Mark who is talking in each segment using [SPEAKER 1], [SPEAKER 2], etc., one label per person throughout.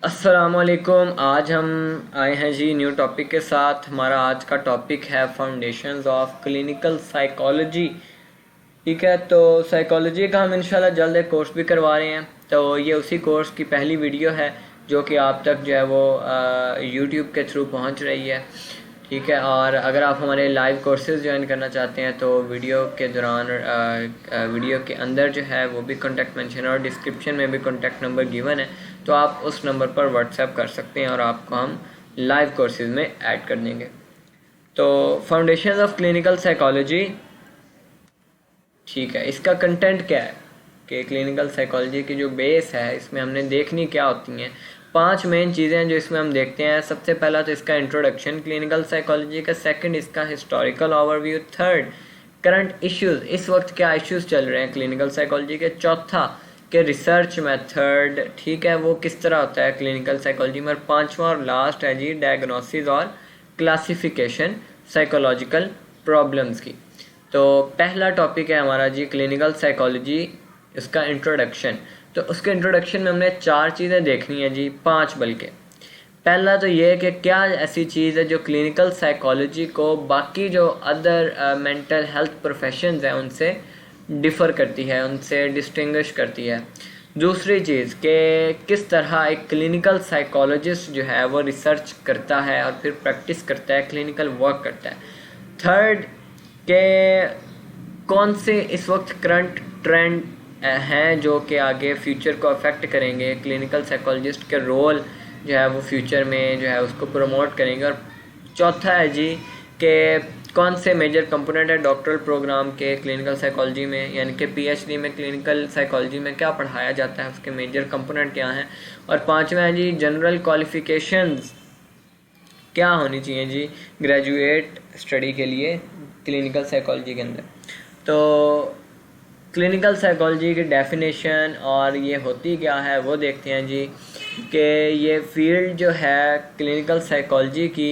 [SPEAKER 1] अस्सलामुअलैकुम। आज हम आए हैं जी न्यू टॉपिक के साथ। हमारा आज का टॉपिक है फाउंडेशंस ऑफ क्लिनिकल साइकोलॉजी। ठीक है, तो साइकोलॉजी का हम इंशाल्लाह जल्द एक कोर्स भी करवा रहे हैं। तो ये उसी कोर्स की पहली वीडियो है जो कि आप तक जो है वो यूट्यूब के थ्रू पहुंच रही है। ठीक है, और अगर आप हमारे लाइव कोर्सेज ज्वाइन करना चाहते हैं तो वीडियो के दौरान वीडियो के अंदर जो है वो भी कॉन्टैक्ट मेंशन और डिस्क्रिप्शन में भी कॉन्टैक्ट नंबर गिवन है, तो आप उस नंबर पर व्हाट्सएप कर सकते हैं और आपको हम लाइव कोर्सेज में ऐड कर देंगे। तो फाउंडेशन ऑफ क्लिनिकल साइकोलॉजी, ठीक है, इसका कंटेंट क्या है कि क्लिनिकल साइकोलॉजी की जो बेस है इसमें हमने देखनी क्या होती हैं। 5 मेन चीज़ें हैं जो इसमें हम देखते हैं। सबसे पहला तो इसका इंट्रोडक्शन क्लिनिकल साइकोलॉजी का, सेकंड इसका historical overview, third current issues, इस वक्त क्या इश्यूज चल रहे हैं क्लिनिकल साइकोलॉजी के, चौथा के रिसर्च मेथड, ठीक है, वो किस तरह होता है क्लिनिकल साइकोलॉजी में, और पांचवा और लास्ट है जी डायग्नोसिस और क्लासिफिकेशन साइकोलॉजिकल प्रॉब्लम्स की। तो पहला टॉपिक है हमारा जी क्लिनिकल साइकोलॉजी, इसका इंट्रोडक्शन। तो उसके इंट्रोडक्शन में हमने 4 चीज़ें देखनी है जी, 5 बल्कि। पहला तो ये है कि क्या ऐसी चीज़ है जो क्लिनिकल साइकोलॉजी को बाकी जो अदर मेंटल हेल्थ प्रोफेशंस हैं उनसे डिफ़र करती है, उनसे डिस्टिंग्विश करती है। दूसरी चीज़ कि किस तरह एक क्लिनिकल साइकोलॉजिस्ट जो है वो रिसर्च करता है और फिर प्रैक्टिस करता है, क्लिनिकल वर्क करता है। थर्ड के कौन से इस वक्त करंट ट्रेंड हैं जो कि आगे फ्यूचर को अफेक्ट करेंगे, क्लिनिकल साइकोलॉजिस्ट के रोल जो है वो फ्यूचर में जो है उसको प्रमोट करेंगे। और चौथा है जी कि कौन से मेजर कंपोनेंट है डॉक्टरल प्रोग्राम के क्लिनिकल साइकोलॉजी में, यानी कि पीएचडी में क्लिनिकल साइकोलॉजी में क्या पढ़ाया जाता है, उसके मेजर कंपोनेंट क्या हैं। और पांचवा है जी जनरल क्वालिफिकेशंस क्या होनी चाहिए जी ग्रेजुएट स्टडी के लिए क्लिनिकल साइकोलॉजी के अंदर। तो क्लिनिकल साइकोलॉजी की डेफिनेशन और ये होती क्या है वो देखते हैं जी कि ये फील्ड जो है क्लिनिकल साइकोलॉजी की,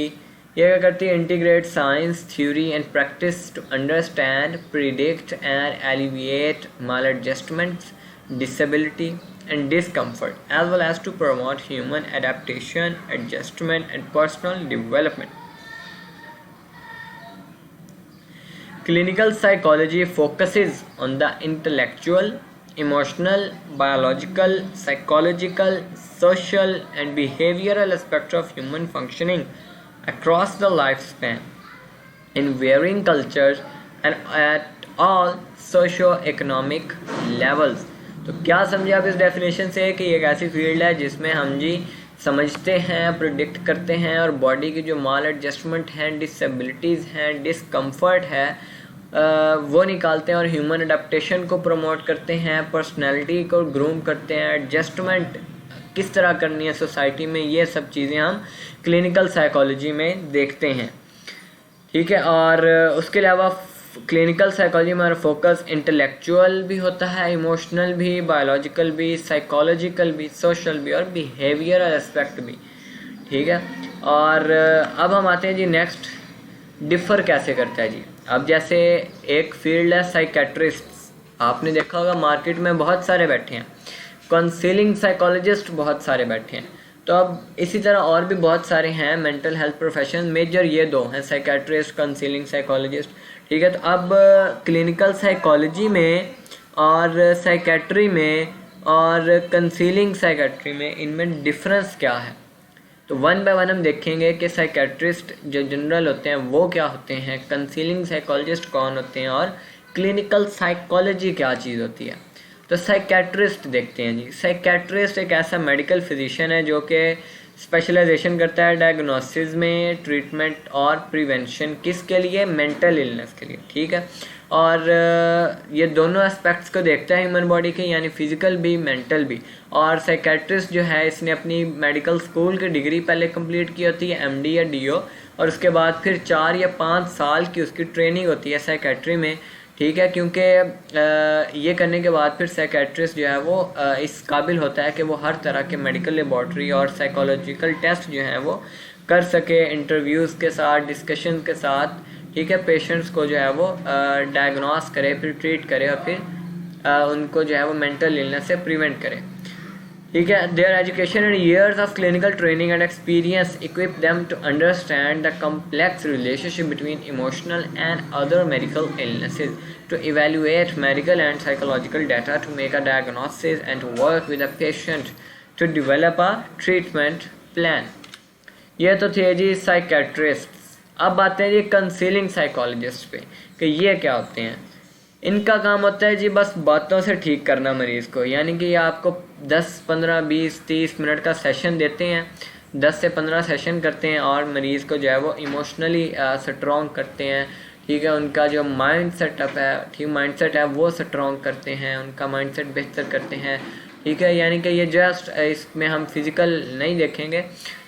[SPEAKER 1] ये क्या करती है, integrate science, theory and practice to understand, predict and alleviate maladjustments, disability and discomfort, as well as to promote human adaptation, adjustment and personal development. Clinical psychology focuses on the intellectual, emotional, biological, psychological, social and behavioral aspects of human functioning across the lifespan in varying cultures and at all socio-economic levels. तो क्या समझे आप इस definition से कि एक ऐसी field है जिसमें हम जी समझते हैं, प्रिडिक्ट करते हैं और बॉडी की जो माल एडजस्टमेंट हैं, डिसेबिलिटीज़ हैं, डिस्कम्फर्ट है वो निकालते हैं और ह्यूमन अडेप्टेशन को प्रमोट करते हैं, पर्सनैलिटी को ग्रूम करते हैं, एडजस्टमेंट किस तरह करनी है सोसाइटी में, ये सब चीज़ें हम क्लिनिकल साइकोलॉजी में देखते हैं। ठीक है, और उसके अलावा क्लिनिकल साइकोलॉजी में हमारा फोकस इंटेलेक्चुअल भी होता है, इमोशनल भी, बायोलॉजिकल भी, साइकोलॉजिकल भी, सोशल भी और बिहेवियरल एस्पेक्ट भी। ठीक है, और अब हम आते हैं जी नेक्स्ट, डिफ़र कैसे करता है जी। अब जैसे एक फील्ड है साइकेट्रिस्ट, आपने देखा होगा मार्केट में बहुत सारे बैठे हैं, काउंसलिंग साइकोलॉजिस्ट बहुत सारे बैठे हैं। तो अब इसी तरह और भी बहुत सारे हैं मेंटल हेल्थ प्रोफेशन, मेजर ये 2 हैं, साइकेट्रिस्ट, काउंसलिंग साइकोलॉजिस्ट। ठीक है, तो अब क्लिनिकल साइकोलॉजी में और साइकेट्री में और काउंसलिंग साइकेट्री में इनमें डिफरेंस क्या है। तो 1 बाय 1 हम देखेंगे कि साइकेट्रिस्ट जो जनरल होते हैं वो क्या होते हैं, काउंसलिंग साइकोलॉजिस्ट कौन होते हैं और क्लिनिकल साइकोलॉजी क्या चीज़ होती है। तो साइकेट्रिस्ट देखते हैं जी। साइकेट्रिस्ट एक ऐसा मेडिकल फिजिशियन है जो कि स्पेशलाइजेशन करता है डायग्नोसिस में, ट्रीटमेंट और प्रिवेंशन, किसके लिए, मेंटल इलनेस के लिए। ठीक है, और ये दोनों एस्पेक्ट्स को देखता है ह्यूमन बॉडी के, यानी फिजिकल भी मेंटल भी। और साइकेट्रिस्ट जो है इसने अपनी मेडिकल स्कूल की डिग्री पहले कंप्लीट की होती है, एमडी या डीओ, और उसके बाद फिर 4 या 5 साल की उसकी ट्रेनिंग होती है साइकेट्री में। ठीक है, क्योंकि ये करने के बाद फिर साइकेट्रिस्ट जो है वो इस काबिल होता है कि वो हर तरह के मेडिकल लेबॉर्ट्री और साइकोलॉजिकल टेस्ट जो हैं वो कर सके, इंटरव्यूज़ के साथ, डिस्कशन के साथ। ठीक है, पेशेंट्स को जो है वो डायग्नोस करे, फिर ट्रीट करे और फिर उनको जो है वो मेंटल इलनेस से प्रिवेंट करे। ठीक है, their education and years of clinical training and experience equip them to understand the complex relationship between emotional and other medical illnesses, to evaluate medical and psychological data, to make a diagnosis, and to work with a patient to develop a treatment plan. ये तो थे जी psychiatrist. अब बात है जी counselling psychologist पे कि ये क्या होते हैं। इनका काम होता है जी बस बातों से ठीक करना मरीज़ को, यानी कि आपको 10, 15, 20, 30 मिनट का सेशन देते हैं, 10 से 15 सेशन करते हैं और मरीज़ को जो है वो इमोशनली स्ट्रॉन्ग करते हैं। ठीक है, उनका जो माइंड सेटअप है, ठीक माइंड सेट है वो स्ट्रॉन्ग करते हैं, उनका माइंड सेट बेहतर करते हैं। ठीक है, यानी कि ये जस्ट इसमें हम फिज़िकल नहीं देखेंगे।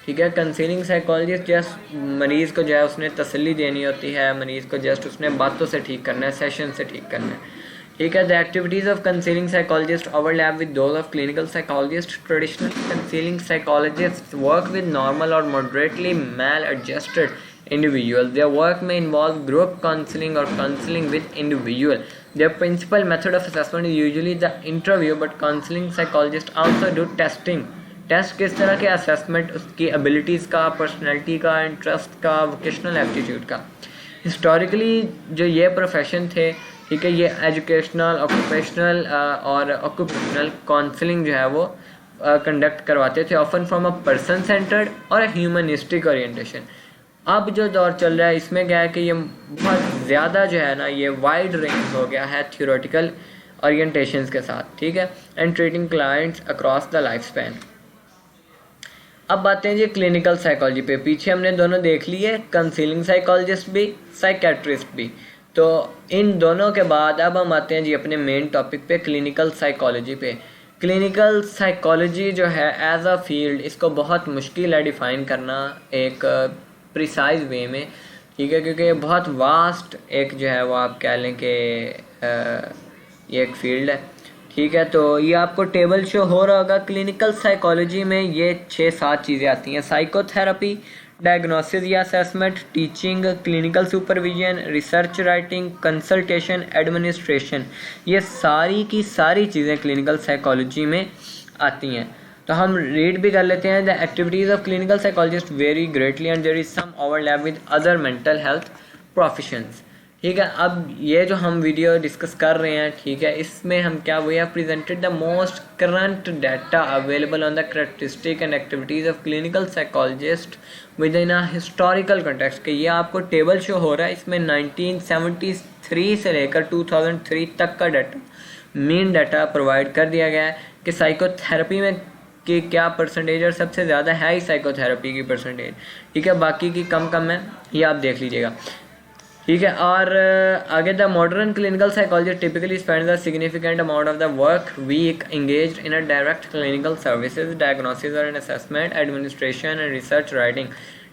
[SPEAKER 1] ठीक है, काउंसलिंग साइकोलॉजिस्ट जस्ट मरीज़ को जो है उसने तसल्ली देनी होती है, मरीज़ को जस्ट उसने बातों से ठीक करना है, सेशन से ठीक करना है। ठीक है, the activities of counselling psychologist overlap with those of clinical psychologist. Traditional counselling psychologist work with normal or moderately maladjusted individuals. Their work may involve group counseling or counseling with individual. Their principal method of assessment is usually the interview, but counseling psychologists also do testing. Test किस तरह के assessment, उसकी abilities का, personality का, interest का, vocational aptitude का। Historically जो ये प्रोफेशन थे, ठीक है, ये एजुकेशनल, ऑक्यूपेशनल और ऑक्यूपेशनल काउंसलिंग जो है वो कंडक्ट करवाते थे, often from a person centred और ह्यूमनिस्टिक ओरिएंटेशन। अब जो दौर चल रहा है इसमें क्या है कि ये बहुत ज़्यादा जो है ना ये वाइड रेंज हो गया है थियोरेटिकल ओरिएंटेशंस के साथ। ठीक है, and treating clients across the life span. अब बातें हैं जी क्लिनिकल साइकोलॉजी पे। पीछे हमने दोनों देख लिए, काउंसलिंग साइकोलॉजिस्ट भी, साइकेट्रिस्ट भी। तो इन दोनों के बाद अब हम आते हैं जी अपने मेन टॉपिक पे, क्लिनिकल साइकोलॉजी पे। क्लिनिकल साइकोलॉजी जो है एज अ फील्ड, इसको बहुत मुश्किल है डिफ़ाइन करना एक प्रिसाइज वे में। ठीक है, क्योंकि ये बहुत वास्ट एक जो है वो आप कह लें कि ये एक फील्ड है। ठीक है, तो ये आपको टेबल शो हो रहा होगा। क्लिनिकल साइकोलॉजी में ये 6-7 चीज़ें आती हैं: साइकोथेरेपी, डायग्नोसिस या assessment, teaching, clinical supervision, research writing, consultation, administration. ये सारी की सारी चीज़ें क्लिनिकल साइकोलॉजी में आती हैं। तो हम रीड भी कर लेते हैं। The activities of clinical psychologist vary greatly and there is some overlap with other mental health professions. ठीक है, अब ये जो हम वीडियो डिस्कस कर रहे हैं, ठीक है, इसमें हम क्या, we have presented the most current data available on the characteristic and activities of clinical psychologist within a historical context. कि ये आपको टेबल शो हो रहा है, इसमें 1973 से लेकर 2003 तक का डाटा, मेन डाटा प्रोवाइड कर दिया गया है कि साइकोथेरेपी में कि क्या परसेंटेज, और सबसे ज़्यादा है ही साइकोथेरेपी की परसेंटेज। ठीक है, बाकी की कम है, ये आप देख लीजिएगा। ठीक है, और आगे, the modern clinical psychologist typically spends a significant amount of the work week engaged in a direct clinical services, diagnosis or an assessment, administration and research writing.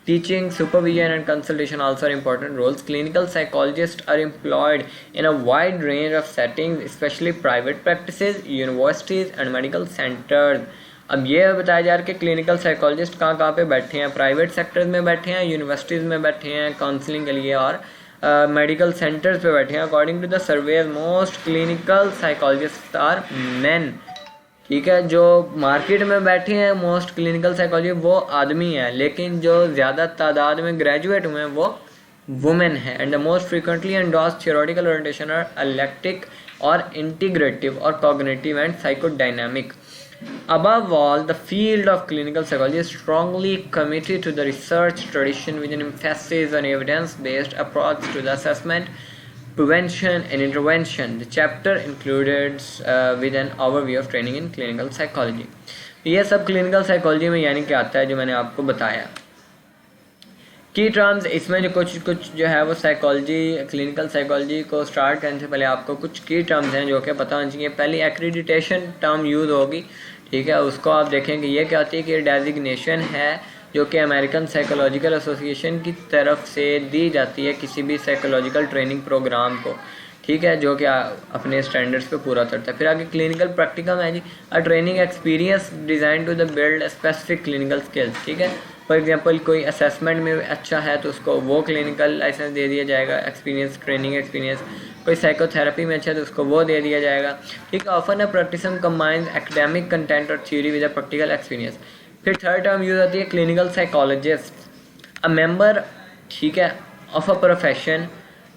[SPEAKER 1] Teaching, supervision and consultation also are important roles. Clinical psychologists are employed in a wide range of settings, especially private practices, universities and medical centers. अब ये बताया जा रहा है कि clinical psychologist कहाँ पे बैठे हैं, प्राइवेट सेक्टर्स में बैठे हैं, यूनिवर्सिटीज़ में बैठे हैं काउंसलिंग के लिए, और मेडिकल सेंटर्स पे बैठे हैं। According to the survey, most clinical psychologist are men. ठीक है, जो मार्केट में बैठे हैं मोस्ट क्लिनिकल साइकोलॉजी वो आदमी है, लेकिन जो ज़्यादा तादाद में ग्रेजुएट हुए हैं वो वुमेन है। And the most frequently endorsed theoretical orientation are eclectic or integrative और cognitive and psychodynamic. Above all, the field of clinical psychology is strongly committed to the research tradition with an emphasis on evidence-based approach to the assessment, prevention and intervention. The chapter includes with an overview of training in clinical psychology. ये सब clinical psychology में यानी क्या आता है जो मैंने आपको बताया। की टर्म्स इसमें जो कुछ जो है वो साइकोलॉजी, क्लिनिकल साइकोलॉजी को स्टार्ट करने से पहले आपको कुछ की टर्म्स हैं जो कि पता होनी चाहिए। पहली एक्रीडिटेशन टर्म यूज़ होगी। ठीक है, उसको आप देखेंगे ये क्या होती है कि डेजिग्नेशन है जो कि अमेरिकन साइकोलॉजिकल एसोसिएशन की तरफ से दी जाती है किसी भी साइकोलॉजिकल ट्रेनिंग प्रोग्राम को। ठीक है, जो कि अपने स्टैंडर्ड्स पे पूरा करता है। फिर आगे क्लिनिकल प्रैक्टिकम है जी, a training experience design to the build specific clinical skills. ठीक है, फॉर एग्जांपल कोई असेसमेंट में अच्छा है तो उसको वो क्लिनिकल लाइसेंस दे दिया जाएगा, एक्सपीरियंस, ट्रेनिंग एक्सपीरियंस। कोई साइकोथेरेपी में अच्छा है तो उसको वो दे दिया जाएगा, ठीक है। Often a practicum combines academic content और theory with a practical experience. फिर थर्ड टर्म यूज होती है क्लिनिकल साइकोलॉजिस्ट, अ मेंबर, ठीक है, of a profession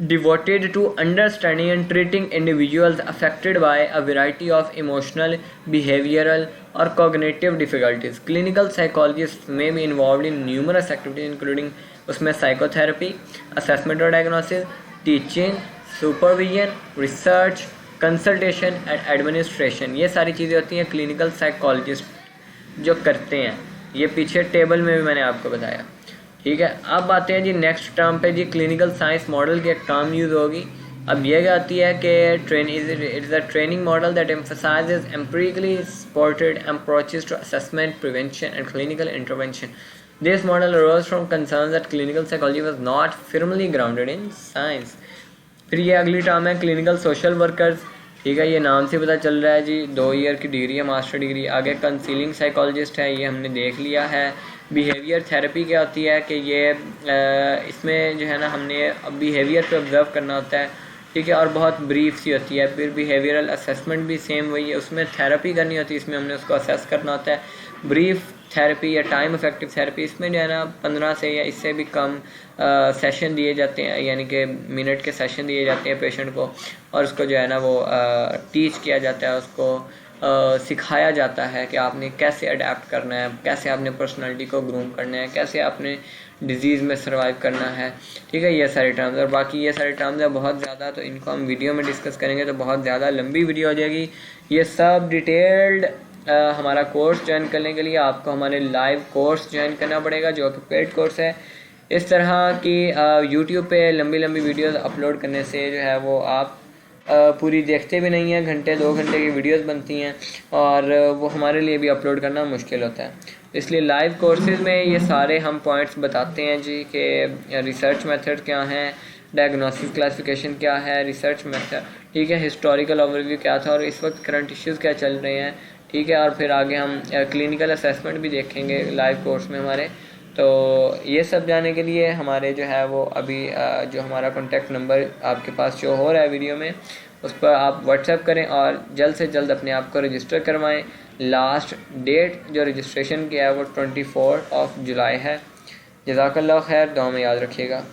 [SPEAKER 1] devoted to understanding and treating individuals affected by a variety of emotional, behavioral, or cognitive difficulties. Clinical psychologists may be involved in numerous activities including उसमें psychotherapy, assessment or diagnosis, teaching, supervision, research, consultation and administration. ये सारी चीज़ें होती हैं clinical psychologist जो करते हैं। ये पीछे टेबल में भी मैंने आपको बताया, ठीक है। अब आते हैं जी नेक्स्ट टर्म पे जी, क्लिनिकल साइंस मॉडल की एक टर्म यूज़ होगी। अब ये कहती है कि it is a training model that emphasises empirically supported approaches to assessment, prevention and clinical intervention. This model arose from concern that clinical psychology was not firmly grounded in science. फिर ये अगली term है clinical social workers, ठीक है। ये नाम से पता चल रहा है जी, 2 ईयर की डिग्री है, मास्टर डिग्री। आगे काउंसलिंग साइकोलॉजिस्ट है, ये हमने देख लिया है। बिहेवियर थेरेपी क्या होती है कि ये इसमें जो है ना हमने अब बिहेवियर पे ऑब्जर्व करना होता है, ठीक है, और बहुत ब्रीफ सी होती है। फिर बिहेवियरल असेसमेंट भी सेम वही है, उसमें थेरेपी करनी होती है, इसमें हमने उसको असेस करना होता है। ब्रीफ थेरेपी या टाइम इफेक्टिव थेरेपी, इसमें जो है ना 15 से या इससे भी कम सेशन दिए जाते हैं, यानी कि मिनट के सेशन दिए जाते हैं पेशेंट को, और उसको जो है ना वो टीच किया जाता है, उसको सिखाया जाता है कि आपने कैसे अडेप्ट करना है, कैसे आपने पर्सनालिटी को ग्रूम करना है, कैसे आपने डिज़ीज़ में सर्वाइव करना है, ठीक है। ये सारे टर्म्स, और बाकी ये सारे टर्म्स है बहुत ज़्यादा, तो इनको हम वीडियो में डिस्कस करेंगे तो बहुत ज़्यादा लंबी वीडियो हो जाएगी। ये सब डिटेल्ड हमारा कोर्स ज्वाइन करने के लिए आपको हमारे लाइव कोर्स ज्वाइन करना पड़ेगा जो कि पेड कोर्स है। इस तरह की यूट्यूब पे लंबी लंबी वीडियोस अपलोड करने से जो है वो आप पूरी देखते भी नहीं हैं, घंटे 2 घंटे की वीडियोस बनती हैं और वो हमारे लिए भी अपलोड करना मुश्किल होता है। इसलिए लाइव कोर्सेज में ये सारे हम पॉइंट्स बताते हैं जी कि रिसर्च मेथड क्या हैं, डायग्नोसिस क्लासिफिकेशन क्या है, रिसर्च मेथड, ठीक है, हिस्टोरिकल ओवरव्यू क्या था और इस वक्त करंट इश्यूज़ क्या चल रहे हैं, ठीक है। और फिर आगे हम क्लिनिकल असेसमेंट भी देखेंगे लाइव कोर्स में हमारे। तो ये सब जाने के लिए हमारे जो है वो अभी जो हमारा कॉन्टैक्ट नंबर आपके पास शो हो रहा है वीडियो में, उस पर आप व्हाट्सएप करें और जल्द से जल्द अपने आप को रजिस्टर करवाएं। लास्ट डेट जो रजिस्ट्रेशन की है वो 24 जुलाई है। जज़ाकल्लाह खैर, दुआ में याद रखिएगा।